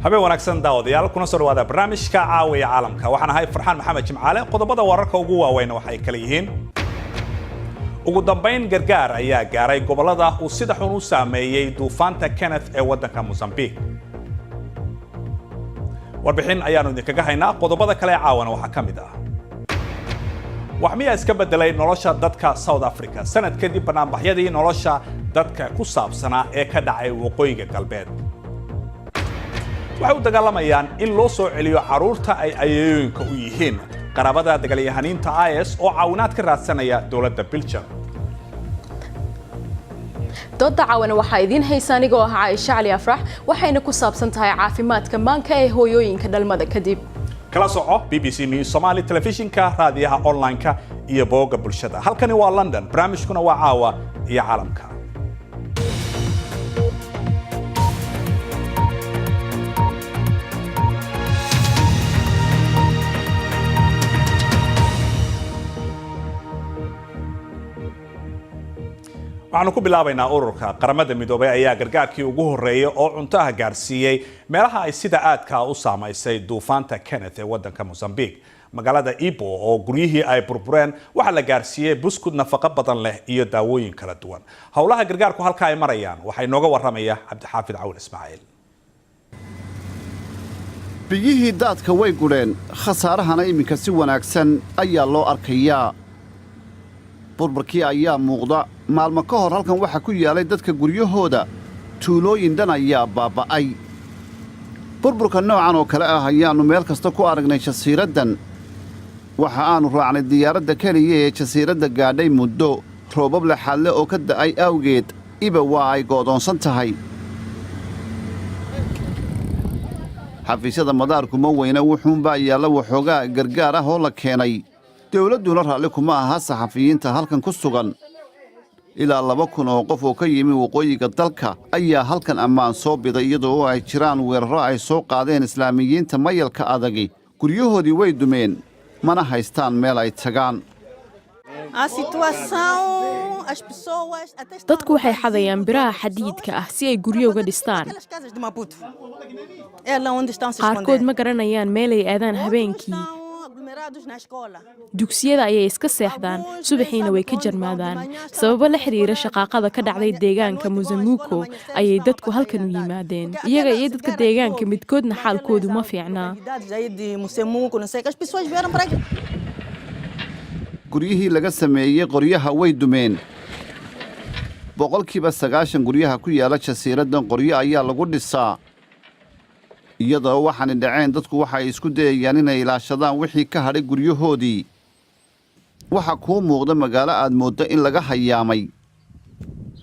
habeen wanaagsan daawadayaal kuna soo dhawaada barnaamijka caawiya caalamka waxaan ahay Farxaan Maxamed Jimcaale qodobada wararka ugu waaweyn waxay kala yihiin ugu dambeyn gargaar ayaa gaaray gobolada uu sida xun u saameeyay duufaanta Kenneth ee wadanka Mozambique warbixin ayaanu idinkaga haynaa qodobada kale ee caawana waxa kamid ah waxmiya iska bedelay nolosha dadka South Africa sanad kadib barnaamijyadii nolosha dadka ku saabsanaa ee ka dhacay waqooyiga galbeed waxay u dagaalamayaan in loo soo celiyo caruurta ay ayeeyooyinka u yihiin qarabada dagaalyahaniinta IS oo caawinaad ka raadsanaya dawladda Belgium dooda caawana waxaa idin haysa anigoo ah Caaisha Cali Afrax waxayna ku saabsan tahay caafimaadka maanka ee hooyooyinka dhalmada kadib kala soco BBC News Somali telefishinka raadiyaha online-ka iyo bogga bulshada halkani waa London barnaamijkuna waa caawa iyo caalamka waxaanu ku bilaabaynaa ururka qaramada midoobay ayaa gargaarkii ugu horeeyay oo cuntaha gaarsiiyay meelaha ay sida aadka u saameysay duufaanta Kenneth ee wadanka Mozambique magaalada Ibo oo guryihii ay burbureen waxa la gaarsiiyay buskud nafaqo badan leh iyo daawooyin kala duwan howlaha gargaarku halka ay marayaan waxay nooga waramaya Cabdixaafid Cawl Ismaaciil biyihii daadka way gureen khasaarahana iminka si wanaagsan ayaa loo arkayaa burburkii ayaa muuqda maalmo ka hor halkan waxa ku yaalay dadka guryahooda tuulooyin dhan ayaa baaba'ay burburka noocan oo kale ah ayaannu meel kasta ku aragnay jasiiraddan waxa aannu raacnay diyaaradda keliya ee jasiiradda gaadhay muddo roobab laxaadle oo ka da'ay awgeed iba waa ay go'doonsan tahay xafiisyada madaarku ma weyna wuxuunbaa yaalla waxoogaa gargaar ah oo la keenay dawladduna raalli kuma aha saxafiyiinta halkan ku sugan ilaa 2,000 oo qof oo ka yimi waqooyiga dalka ayaa halkan ammaan soo biday iyadoo ay jiraan weeraro ay soo qaadeen islaamiyiinta mayalka adagi guryahoodii way dumeen mana haystaan meel ay tagaan dadku waxay xadayaan biraha xadiidka ah si ay guryo uga dhistaan qaarkood ma garanayaan meel ay aadaan habeenkii dugsiyada ayay iska seexdaan subaxiina way ka jarmaadaan sababo la xiriira shaqaaqada ka dhacday deegaanka Mozambique ayay dadku halkan u yimaadeen iyaga iyo dadka deegaanka midkoodna xaalkoodu ma fiicnaa guryihii laga sameeyey qoryaha way dumeen boqolkiiba 90 guryaha ku yaala jasiiraddan qoryo ayaa lagu dhisaa iyadoo waxaanay dhaceen dadku waxa ay isku dayayaan inay ilaashadaan wixii ka hadhay guryahoodii waxa kuu muuqda magaalo aad mooddo in laga hayaamay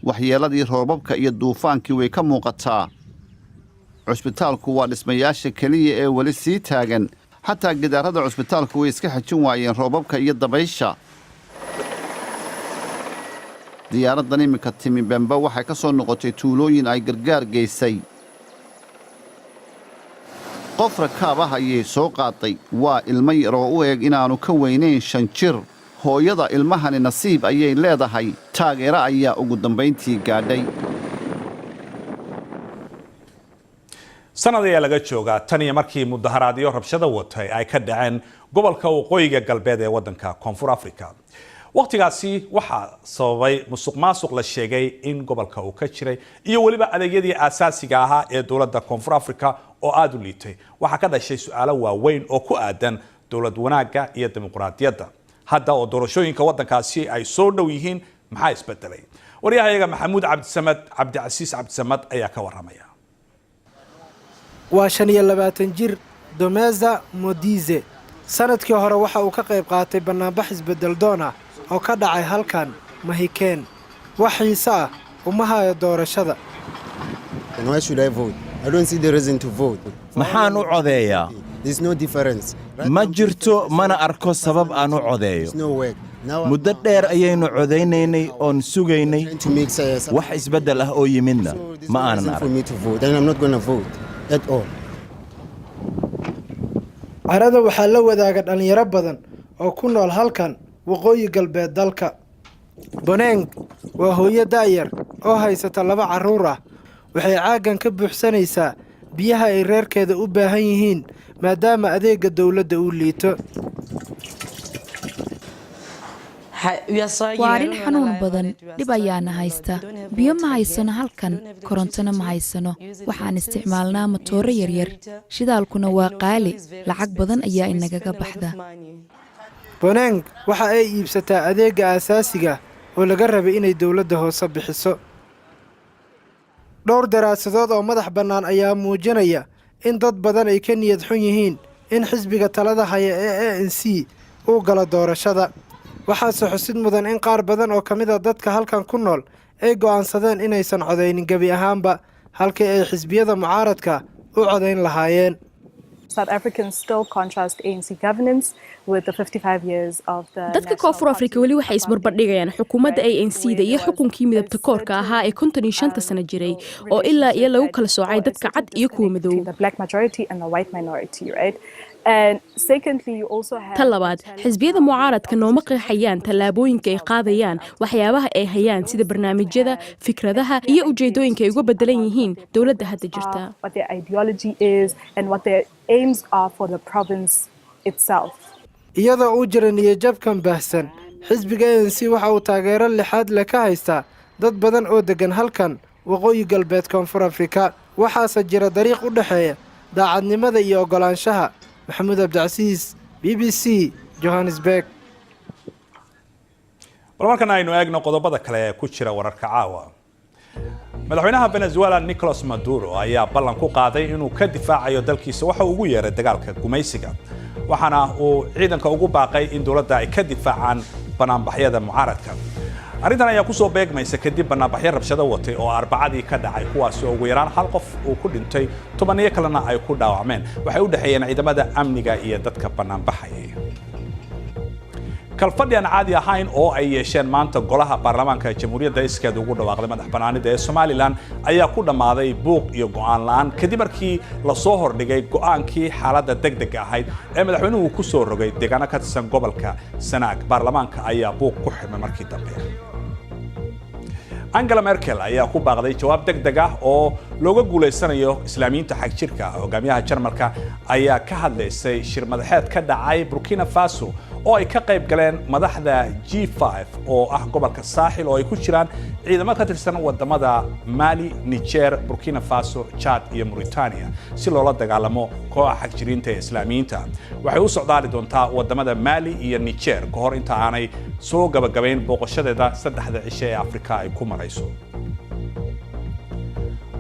waxyeelladii roobabka iyo duufaankii way ka muuqataa cusbitaalku waa dhismayaasha keliya ee weli sii taagan xataa gidaarada cusbitaalku way iska xajin waayeen roobabka iyo dabaysha diyaaraddan iminka timi Bemba waxay ka soo noqotay tuulooyin ay gargaar geysay qof rakaab ah ayay soo qaaday waa ilmo yar oo u eg inaannu ka weynayn 5 jir hooyada ilmahani nasiib ayay leedahay taageero ayaa ugu dambayntii gaadhay sanad ayaa laga joogaa tan iyo markii mudaharaadyo rabshado watay ay ka dhaceen gobolka waqooyiga galbeed ee wadanka Koonfur Afrika waqtigaasi waxaa sababay musuqmaasuq la sheegay in gobolka uu ka jiray iyo waliba adeegyadii aasaasiga ahaa ee dawladda Koonfur Afrika oo aad u liitay waxa ka dhashay su'aalo waaweyn oo ku aadan dawlad wanaagga iyo dimuqraadiyadda hadda oo doorashooyinka wadankaasi ay soo dhow yihiin maxaa isbedelay wariyahayaga Maxamuud Cabdicasiis Cabdisamad ayaa ka waramaya waa 25 jir Domeza Modize sanadkii hore waxa uu ka qayb qaatay barnaamij isbedel doon ah oo ka dhacay halkan Mahikeen wax xiiso ah uma hayo doorashada maxaan u codeeyaa ma jirto mana arko sabab aan u codeeyo muddo dheer ayaynu codaynaynay oon sugaynay wax isbeddel ah oo yimidna ma aanan arag carada waxaa la wadaaga dhalinyaro badan oo ku nool halkan waqooyi galbeed dalka Boneng waa hooyo daayar oo haysata 2 carruur ah waxay caaggan ka buuxsanaysaa biyaha ay reerkeeda u baahan yihiin maadaama adeegga dowladda uu liito. waa arrin xanuun badan, dhib ayaana haysta. biyo ma haysano halkan, korontona ma haysano. waxaan isticmaalnaa matooro yaryar, shidaalkuna waa qaali, lacag badan ayaa inagaga baxda. Boneng waxa ay iibsataa adeegga aasaasiga oo laga rabay inay dowladda hoose bixiso. dhowr daraasadood oo madax bannaan ayaa muujinaya in dad badan ay ka niyad xun yihiin in xisbiga talada haya ee ANC uu galo doorashada. waxaase xusid mudan in qaar badan oo ka mid a dadka halkan ku nool ay go'aansadeen inaysan codaynin gebi ahaanba, halkii ay xisbiyada mucaaradka u codayn lahaayeen. dadka koonfur afrika weli waxay isbarbardhigayaan xukuumadda ANC-da iyo xukunkii midabta koorka ahaa ee 55 sano jiray oo ilaa iyo lagu kala soocay dadka cad iyo kuwa madow. tan labaad, xisbiyada mucaaradka nooma qeexayaan tallaabooyinka ay qaadayaan, waxyaabaha ay hayaan sida barnaamijyada, fikradaha iyo ujeedooyinka ay uga bedelan yihiin dowladda hadda jirta. iyadoo uu jira niyadjabkan baahsan, xisbiga ANC waxa uu taageero lixaad leh ka haystaa dad badan oo deggan halkan waqooyi galbeed koonfur afrika. waxaase jira dariiq u dhexeeya daacadnimada iyo oggolaanshaha. maxamuud abdicasiis, BBC, Johannesburg. bal markana aynu eegno qodobada kale ee ku jira wararka caawa. madaxweynaha Venezuela Nicolas Maduro ayaa ballan ku qaaday inuu ka difaacayo dalkiisa waxa uu ugu yeeray dagaalka gumaysiga, waxaana uu ciidanka ugu baaqay in dowladda ay ka difaacaan banaanbaxyada mucaaradka. arrintan ayaa ku soo beegmaysa kadib banaanbaxyo rabshado watay oo Arbacadii ka dhacay, kuwaas oo ugu yaraan hal qof uu ku dhintay, 10 kalena ay ku dhaawacmeen. waxay u dhaxeeyeen ciidamada amniga iyo dadka banaanbaxayay. kalfadhi aan caadi ahayn oo ay yeesheen maanta golaha baarlamaanka jamhuuriyadda iskeed ugu dhawaaqday madax banaanida ee Somaliland ayaa ku dhamaaday buuq iyo go'aan la'aan kadib markii la soo hordhigay go'aankii xaaladda degdega ahayd ee madaxweynuhu ku soo rogay deegaano ka tirsan gobolka Sanaag. baarlamaanka ayaa buuq ku xirmay markii dambe. Angela Merkel ayaa ku baaqday jawaab degdeg ah oo looga guuleysanayo islaamiyiinta xag jirka. hogaamiyaha Jarmalka ayaa ka hadlaysay shir madaxeed ka dhacay Burkina Faso oo ay ka qayb galeen madaxda G5 oo ah gobolka saaxil oo ay ku jiraan ciidamo ka tirsan wadamada Mali, Niger, Burkina Faso, Chad iyo Mauritania si loola dagaalamo kooxaha xag jiriinta ee islaamiyiinta. waxay u socdaali doontaa wadamada Mali iyo Niger ka hor inta aanay soo gabagabayn booqashadeeda 3 cisho ee Afrika ay ku marayso.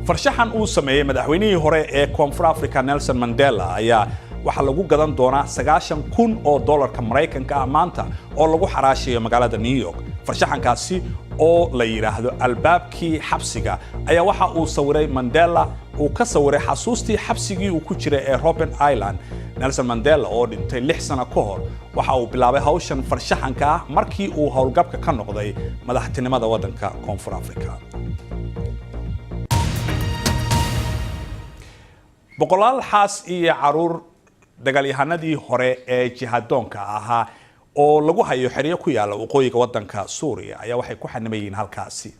farshaxan uu sameeyay madaxweynihii hore ee Koonfur Afrika Nelson Mandela ayaa waxaa lagu gadan doonaa $90,000 Mareykanka ah maanta oo lagu xaraashayo magaalada New York. farshaxankaasi oo la yiraahdo albaabkii xabsiga ayaa waxa uu sawiray Mandela uu ka sawiray xasuustii xabsigii uu ku jiray ee Robben Island. Nelson Mandela oo dhintay 6 sano ka hor waxa uu bilaabay hawshan farshaxanka ah markii uu howlgabka ka noqday madaxtinimada waddanka Koonfur Afrika. boqolaal xaas iyo caruur dagaalyahanadii hore ee jihadoonka ahaa oo lagu hayo xiriyo ku yaala waqooyiga waddanka Suuriya ayaa waxay ku xanimayeen halkaasi.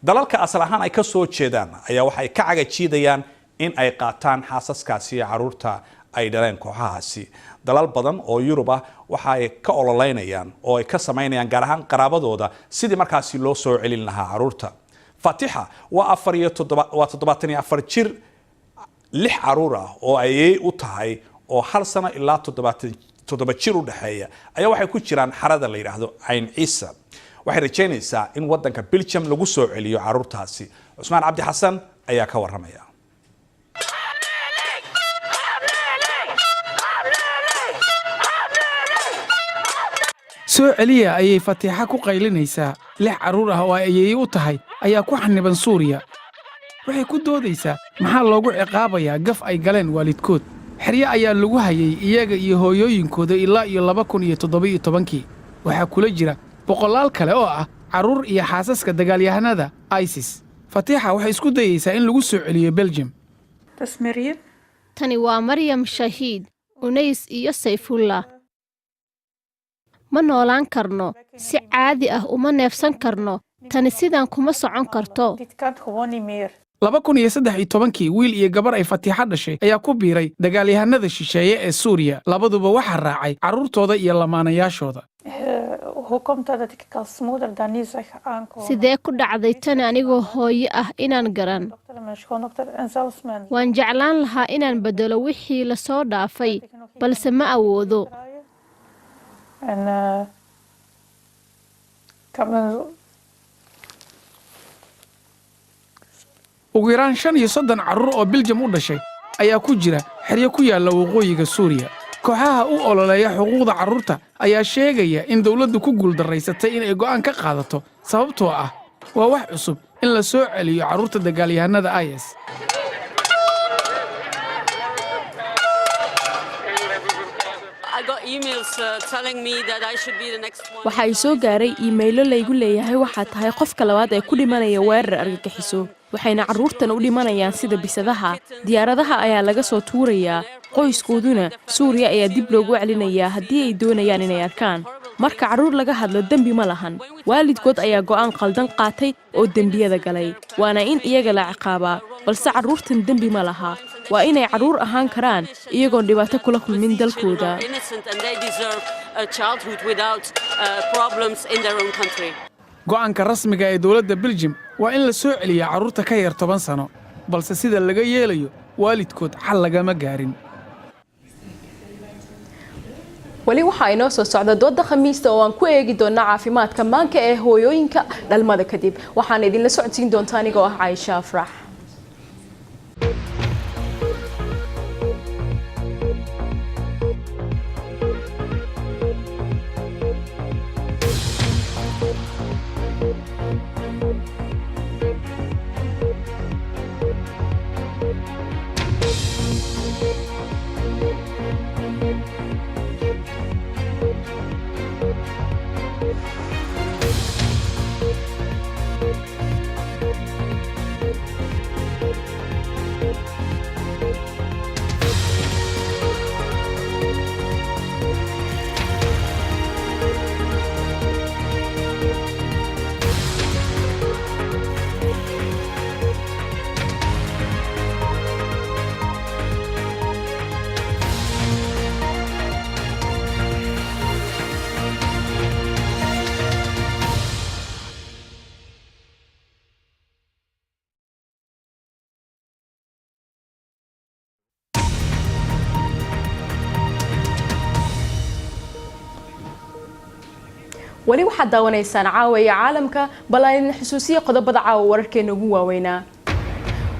dalalka asal ahaan ay ka soo jeedaan ayaa waxay ka cagajiidayaan in ay qaataan xaasaskaasi iyo caruurta ay dhaleen kooxahaasi. dalal badan oo Yurub ah waxa ay ka ololeynayaan oo ay ka sameynayaan gaar ahaan qaraabadooda sidii markaasi loo soo celin lahaa caruurta. Fatiha waa 74 jir 6 caruur ah oo ay u tahay oo 1 sano ilaa 7 jir u dhaxeeya ayaa waxay ku jiraan xarada la yiraahdo Ayn Ciisa. waxay rajaynaysaa in waddanka Belgium lagu soo celiyo caruurtaasi. Cusmaan Cabdi Xasan ayaa ka waramaya. soo celiya ayay Fatiha ku qaylinaysaa. 6 caruur ah oo ay u tahay ayaa ku xaniban Suuriya. waxay ku doodaysaa maxaa loogu ciqaabayaa gaf ay galeen waalidkood. xeryo ayaa lagu hayay iyaga iyo hooyooyinkooda ilaa iyo 2017. waxaa kula jira boqolaal kale oo ah caruur iyo xaasaska dagaalyahanada ISIS. Fatiha waxay isku dayaysaa in lagu soo celiyo Belgium. tani waa Maryam Shahiid, Unays iyo Sayfullah. ma noolaan karno, si caadi ah uma neefsan karno, tani sidan kuma socon karto. 2013 wiil iyo gabar ay Fatiixa dhashay ayaa ku biiray dagaalyahanada shisheeye ee Suuriya labaduba waxa raacay carruurtooda iyo lamaanayaashooda. sidee ku dhacday tan anigoo hooyo ah inaan garan waan jeclaan lahaa inaan bedelo wixii la soo dhaafay balse ma awoodo ugu yaraan 35 carruur oo Belgium u dhashay ayaa ku jira xeryo ku yaala waqooyiga Suuriya. kooxaha u ololeeya xuquuqda carruurta ayaa sheegaya in dawladdu ku guuldarraysatay in ay go'aan ka qaadato sababtoo ah waa wax cusub in la soo celiyo carruurta dagaalyahanada IS. waxa ay soo gaaray iimaylo laygu leeyahay waxaa tahay qofka labaad ee ku dhimanaya weerar argagixiso waxayna carruurtan u dhimanayaan sida bisadaha diyaaradaha ayaa laga soo tuurayaa qoyskooduna Suuriya ayaa dib loogu celinayaa haddii ay doonayaan inay arkaan marka carruur laga hadlo dembi ma lahan waalidkood ayaa go'aan qaldan qaatay oo dembiyada galay waana in iyaga la ciqaabaa balse carruurtan dembi ma laha waa inay carruur ahaan karaan iyagoon dhibaato kula kulmin dalkooda. go'aanka rasmiga ee dawladda Belgium waa in la soo celiyo carruurta ka yar 10 sano balse sida laga yeelayo waalidkood xal lagama gaarin. wali waxa ay noo soo socda dooda Khamiista oo aan ku eegi doona caafimaadka maanka ee hooyooyinka dhalmada kadib waxaan idin la socodsiin doontaa anigoo ah Aisha Afrax. wali waxaad daawanaysaan caawiya caalamka balaan xusuusiye qodobada caawa wararkeena ugu waaweynaa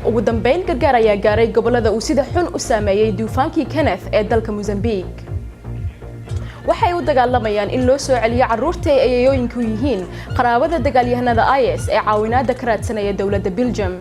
ugu dambeyn gargaar ayaa gaaray gobolada uu sida xun u saameeyay duufaankii Kenneth ee dalka Mozambique waxay u dagaalamayaan in loo soo celiyo carruurta ay ayayooyinku yihiin qaraabada dagaalyahanada IS ee caawinaada ka raadsanaya dawladda Belgium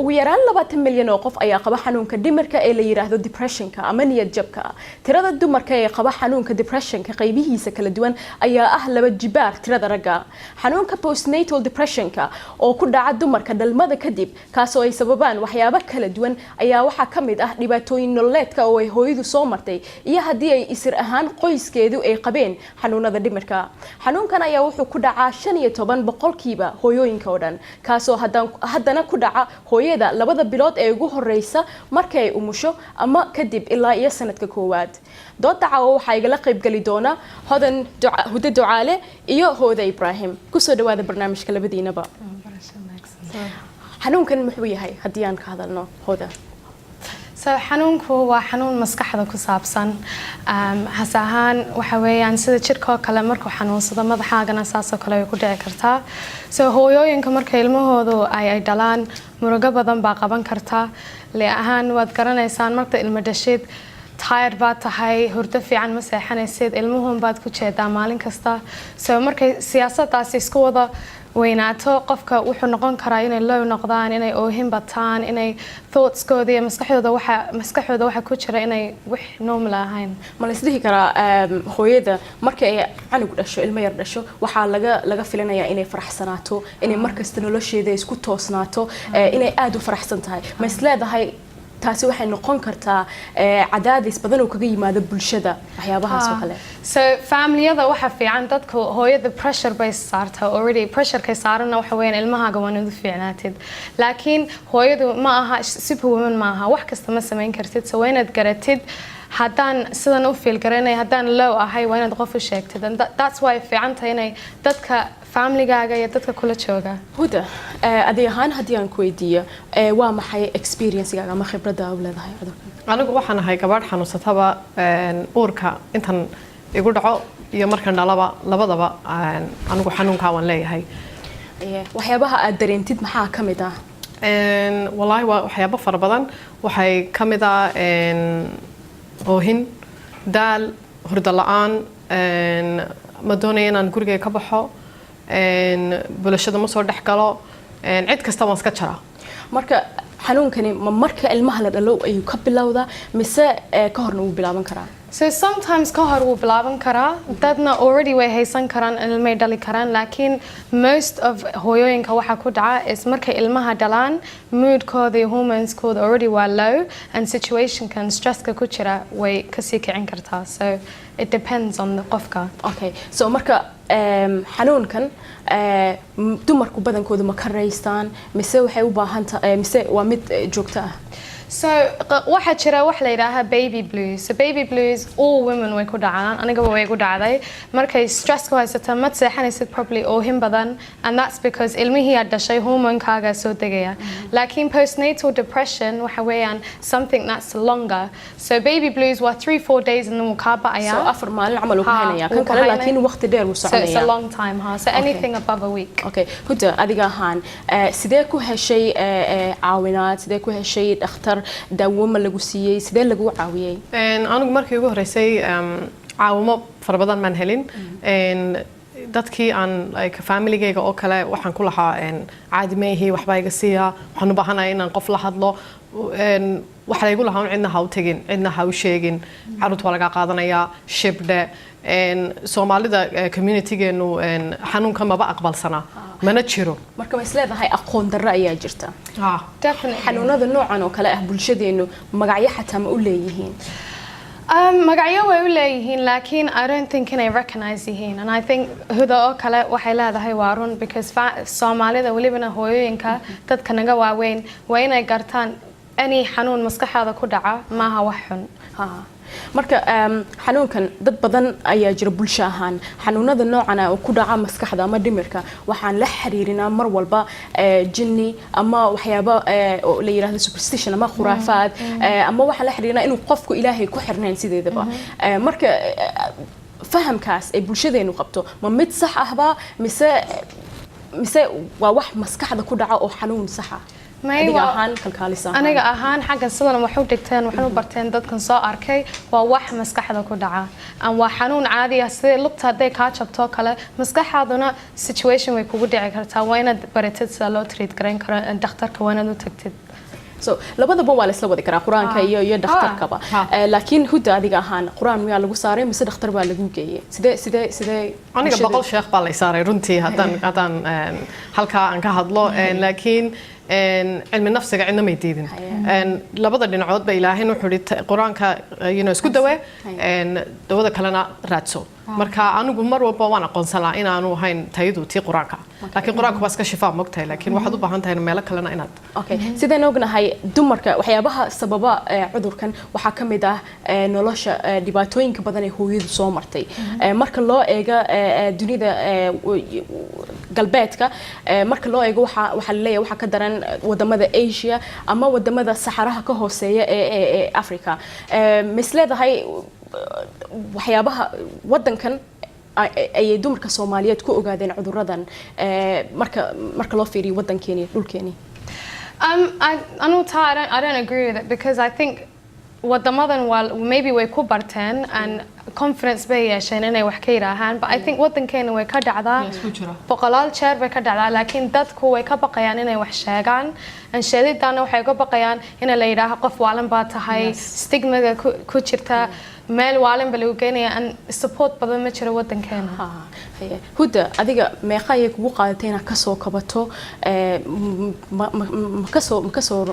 ugu yaraan 20 milyan oo qof ayaa qaba xanuunka dhimirka ee la yiraahdo depressionka ama niyad jabka tirada dumarka ee qaba xanuunka depressionka qaybihiisa kala duwan ayaa ah 2 jibaar tirada ragga xanuunka postnatal depressionka oo ku dhaca dumarka dhalmada kadib kaas oo ay sababaan waxyaabo kala duwan ayaa waxa kamid ah dhibaatooyin nololeedka oo ay hooyadu soo martay iyo hadii ay isir ahaan qoyskeedu ay qabeen xanuunada dhimirka xanuunkan ayaa wuxuu ku dhacaa 15% hooyooyinka oo dhan kaas oo haddana ku dhaca hooyada labada bilood ee ugu horeysa markay umusho ama kadib ilaa iyo sanadka koowaad dooda caawa waxa igala qayb gali doona Huda Ducaale iyo Hooda Ibrahim kusoo dhawaada barnaamijka labadiinaba xanuunkan muxuu yahay haddii aan ka hadalno Hooda xanuunku waa xanuun maskaxda ku saabsan hasahan waxa weeyaan sida jirka kale markuu xanuunsado madaxaagana saasoo kale ay ku dhici kartaa hooyooyinka marka ilmahoodu ay dhalaan murugo badan baa qaban kartaa leeyahan waad garanaysaan marka ilmo dhashid tired baad tahay hurdo fiican ma seexanaysid ilmuhun baad ku jeedaa maalin kasta markay siyaasadaasi isku wada weynaato qofka wuxuu noqon karaa inay low noqdaan inay oohin bataan inay thoughtskooda iyo maskaxdooda waxa ku jira inay wax normal ahayn ma la isdhihi karaa hooyada marka ay canug dhasho ilmo yar dhasho waxaa laga filanayaa inay faraxsanaato inay markasta nolosheeda isku toosnaato inay aad u faraxsan tahay ma isleedahay taasi waxay noqon kartaa cadaadis badan oo kaga yimaado bulshada waxyaabahaas oo kale so family-yada waxa fiican dadku hooyada pressure bay saartaa already pressure-kay saarana waxa weeyaan ilmahaaga waa inaad u fiicnaatid laakiin hooyadu ma aha superwoman ma aha wax kasta ma samayn kartid so waa inaad garatid haddaan sidan u feel garanay haddaan low ahay waa inaad qof u sheegtid and that's why fiican tahay inay dadka familygaaga iyo dadka kula jooga huda aday ahaan haddii aan ku weydiiyo waa maxay experiencegaaga ama khibradda aad leedahay cudurkan anigu waxaan ahay gabadh xanuunsataba uurka intan igu dhaco iyo markan dhalaba labadaba anigu xanuunkaa waan leeyahay waxyaabaha aad dareentid maxaa ka mid ah wallaahi waa waxyaabo fara badan waxay ka mid ah oohin daal hurdo la-aan ma doonaya inaan gurigay ka baxo bulshada ma soo dhex galo cid kasta waan iska jaraa marka xanuunkani ma marka ilmaha la dhalo ayuu ka bilowdaa mise ka horna wuu bilaaban karaa so sometimes ka hor wuu bilaaban karaa dadna already way haysan karaan ilmay dhali karaan laakiin most of hooyooyinka waxa ku dhaca is markay ilmaha dhalaan moodkooda iyo hormoneskooda already waa low and situationkan stresska ku jira way kasii kicin kartaa so it depends on the qofka okay so marka xanuunkan dumarku badankooda ma ka raystaan mise waxay u baahan tahay mise waa mid joogto ah so waxa jira wax la yiraahdo baby blues so baby blues all women way ku dhacaan aniga way ku dhacday markay stress ku haysato ma seexanaysid properly oo him badan and that's because ilmihii aad dhashay hormonekaaga soo degaya laakiin postnatal depression waxa weeyaan something that's longer so baby blues waa 3-4 days and then wuu kaa ba'aya so 4 maalin camal uu ka helaya kan kale laakiin waqti dheer wuu soconaya so it's a long time so anything above a week okay huda adiga ahaan sidee ku heshay caawinaad sidee ku heshay dhakhtar daawo ma lagu siiyey sidee lagu caawiyey anigu markii ugu horeysay caawimo fara badan maan helin dadkii aan like familygayga oo kale waxaan ku lahaa caadi ma ihi waxbaa iga siiya waxaan u baahanahay inaan qof la hadlo waxa laygu lahaa cidna ha u tegin cidna ha u sheegin carruurta waa laga qaadanayaa shibdhe soomaalida communitygeenu xanuunka maba aqbalsanaa mana jiro marka ma isleedahay aqoon darro ayaa jirta xanuunada noocan oo kale ah bulshadeenu magacyo xataa ma u leeyihiin magacyo way u leeyihiin laakiin I don't think inay recognize yihiin and I think huda oo kale waxay leedahay waa run because soomaalida welibana hooyooyinka dadka naga waaweyn waa inay gartaan any xanuun maskaxaada ku dhaca maaha wax xun marka xanuunkan dad badan ayaa jira bulsho ahaan xanuunada noocan ah oo ku dhaca maskaxda ama dhimirka waxaan la xiriirinaa mar walba jinni ama waxyaabo la yiraahdo superstition ama khuraafaad ama waxaan la xiriirinaa inuu qofku ilaahay ku xirnaan sideedaba marka fahamkaas ay bulshadeenu qabto ma mid sax ahba mise waa wax maskaxda ku dhaca oo xanuun sax ah aniga ahaan xagga sidan wax u dhigteen waxaan u barteen dadkan soo arkay waa wax maskaxda ku dhaca aan waa xanuun caadi ah sida lugta haday kaa jabto kale maskaxaaduna situation way kugu dhici kartaa waa inaad baratid sida loo treat garan karo dhakhtarka waa inaad u tagtid so labadaba waa la isla wadi karaa quraanka iyo dhakhtarkaba laakiin huda adiga ahaan quraan miyaa lagu saaray mise dhakhtar baa lagu geeyay sidee aniga 100 sheekh baa la saaray runtii haddaan halkaa aan ka hadlo laakiin cilmi nafsiga cidna may diidin labada dhinacood ba ilaahay wuxuu yiri quraanka isku dawe dawada kalena raadso marka anigu mar walba waan aqoonsanaa inaanu ahayn tayadu tii quraanka laakiin quraanku waa iska shifaa mogtahay laakiin waxaad u baahan tahay meel kalena inaad okay sideen ognahay dumarka waxyaabaha sababa cudurkan waxa kamid ah nolosha dhibaatooyinka badan ee hooyadu soo martay marka loo eego dunida galbeedka marka loo eego waxa la leeyahay waxa ka daran wadamada Asia ama wadamada saxaraha ka hooseeya ee Africa misleedahay waxyaabaha wadankan ay dumarka Soomaaliyeed ku ogaadeen cuduradan marka loo fiiriyo wadankeeni dhulkeeni I don't agree with it because I think wadamadan maybe way ku barteen and confidence bay yeesheen inay wax ka yiraahaan but I think wadankeena way ka dhacdaa boqolaal jeer bay ka dhacdaa laakiin dadku way ka baqayaan inay wax sheegaan aan sheegidana waxay uga baqayaan in la yiraahdo qof waalan baa tahay stigma ku jirta meel waalan baa lagu geenayaa aan support badan ma jiro wadankeena huda adiga meeqa ay kugu qaadatay inaad ka soo kabato ma ka soo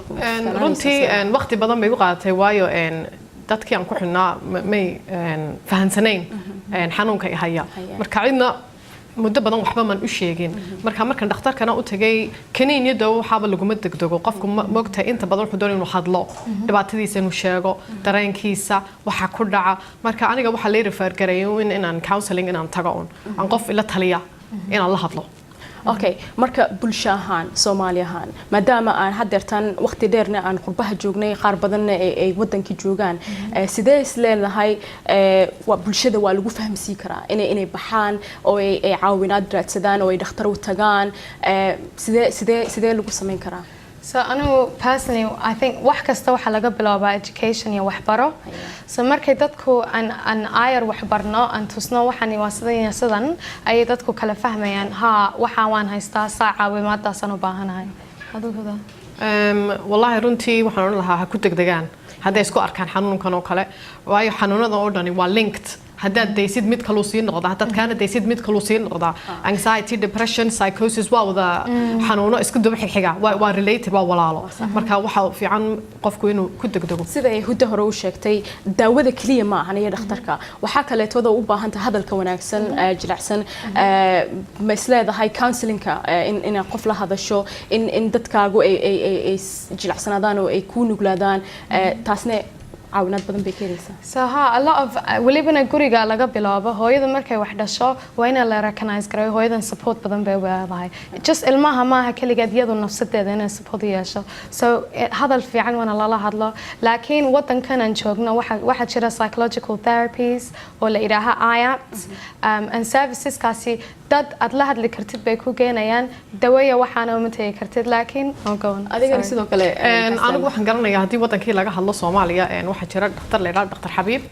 runtii waqti badan bay igu qaadatay waayo dadkii aan ku xidhnaa may fahansanayn xanuunka ay haya marka cidna muddo badan waxba man u sheegin markaan dhakhtarkana u tagay kaniiniyada waxaaba laguma degdego qofku moogtahay inta badan wuxuu doonaya inuu hadlo dhibaatadiisa inuu sheego dareenkiisa waxa ku dhaca marka aniga waxaa la refer gareeyay inaan counseling inaan tago aan qof ila taliya inaan la hadlo okay marka bulsho ahaan Soomaali ahaan maadaama aan hadeertan waqti dheerna aan qurbaha joognay qaar badan ay wadanka joogaan sidee isleedahay bulshada waa lagu fahamsiin karaa inay baxaan oo ay caawinaad raadsadaan oo ay dhakhtar u tagaan sidee lagu sameyn karaa So personally I think wax kasta waxa laga bilaabaa education iyo waxbaro so markay dadku aan ayar waxbarno aan tusno waxani waa sidan ay dadku kala fahmayaan waxa waan haystaa caawimaadaas aan u baahanahay aduguda wallahi runtii waxaan oran lahaa ha ku degdegaan hadday isku arkaan xanuunkan oo kale waayo xanuunada oo dhani waa linked haddaad daysid mid kaluu sii noqdaa haddaad kaana daysid mid kaluu sii noqdaa anxiety depression psychosis waa wada xanuuno isku daba xigxiga waa related waa walaalo marka waxa fiican qofku inuu ku degdego sida ay huda hore u sheegtay daawada kaliya ma ahan iyo dhakhtarka waxa kale tooda u baahan tahay hadalka wanaagsan jilicsan ma isleedahay counseling-ka in qof la hadasho in dadkaagu ay jilicsanaadaan oo ay ku nuglaadaan taasna caawinaad badan bay keenaysaa so a lot of walibana guriga laga bilaabo hooyada markay wax dhasho waa in la recognize gareeyo hooyadan support badan bay leedahay just ilmaha maaha kaligeed iyadu nafsadeeda inay support yeesho so hadal fiican wana lala hadlo laakiin wadankan aan joogno waxa jira psychological therapies oo la yiraahdo IAPT and services kaasi dad aad la hadli kartid bay ku geenayaan daweeya waxaana uma tagi kartid laakiin adigana sidoo kale anigu waxaan garanayaa haddii wadankii laga hadlo Soomaaliya waxaa jira dhakhtar la yiraahdo Dr. Xabiib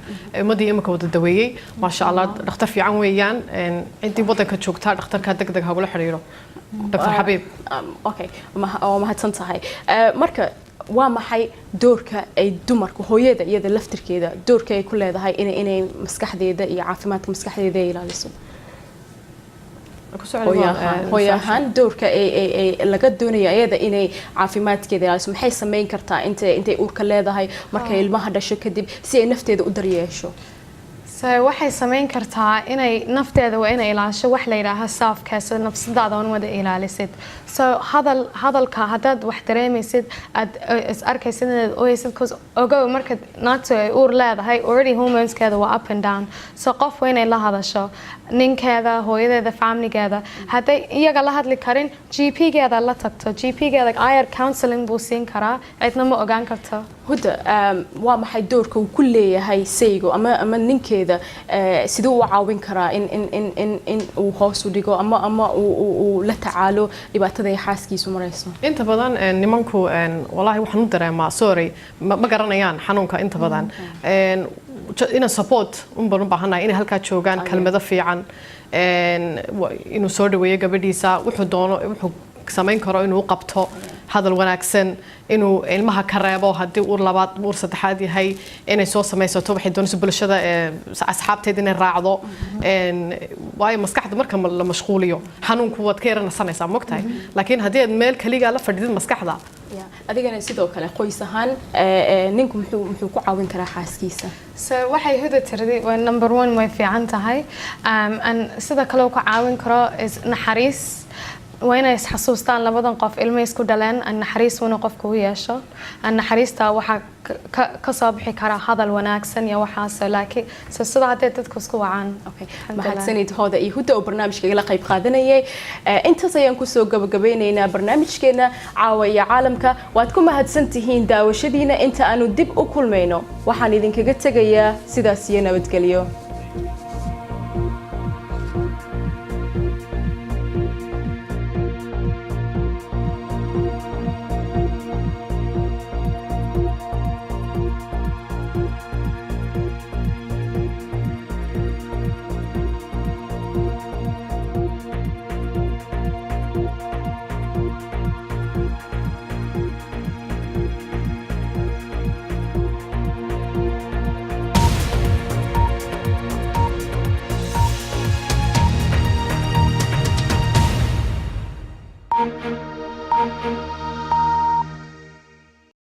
umadii imika wada daweeyay ma sha Allah dhakhtar fiican weeyaan intii wadanka joogtaa dhakhtarka degdeg ha ula xiriiro Dr. Xabiib okay ma hadsan tahay marka waa maxay doorka ay dumarku hooyada iyada laftirkeeda doorka ay ku leedahay inay maskaxdeeda iyo caafimaadka maskaxdeeda ay ilaaliso hooyahan doorka ay laga doonayo ayada inay caafimaadkeeda ilaaliso maxay sameyn kartaa intay uurka leedahay markay ilmaha dhasho kadib si ay nafteeda u daryeesho so waxay sameyn kartaa inay nafteeda waa inay ilaasho wax la yiraahdo self care so nafsadaada oo wada ilaalisid so hadalka hadaad wax dareemaysid aad is arkaysid inaad ooysid cause ogow marka naagtu ay uur leedahay already hormoneskeeda waa up and down so qof waa inay la hadasho ninkeeda hooyadeeda familygeeda hadday iyaga la hadli karin GP-geeda la tagto GP-geeda ayar counseling buu siin karaa cidna ma ogaan karto huda waa maxay doorka uu ku leeyahay saygo ama ninkeeda sidoo uu caawin karaa in uu hoos u dhigo ama uu la tacaalo dhibaatada ay xaaskiisu marayso inta badan nimanku wallahi waxaan u dareemaa sorry ma garanayaan xanuunka inta badan ina support baan u baahanahay inay halkaa joogaan kalmado fiican inuu soo dhaweeyo gabadhiisa wuxuu doono wuxuu samayn karo inuu qabto hadal wanaagsan inuu ilmaha ka reebo haddii uur labaad uur saddexaad yahay inay soo samaysato waxay doonayso bulshada asxaabteed inay raacdo waayo maskaxda marka la mashquuliyo xanuunku waad ka yaranasanaysaa mogtahay laakiin haddii aad meel kaligaa la fadhidid maskaxda adigana sidoo kale qoys ahaan ninku muxuu ku caawin karaa xaaskiisa so waxay huda tiradi waa number 1 way fiican tahay sida kale uu ku caawin karo is naxariis waa inay isxasuustaan labadan qof ilmo isku dhaleen naxariis wana qofku u yeesho naxariista waxa ka soo bixi kara hadal wanaagsan iyo waxaas laakiin sida hadday dadku isku wacaan mahadsanid hooda iyo huda oo barnaamijka la qayb qaadanayay intaas ayaan ku soo gabagabeynaynaa barnaamijkeena caawa iyo caalamka waad ku mahadsantihiin daawashadiina inta aanu dib u kulmayno waxaan idinkaga tegayaa sidaas iyo nabadgelyo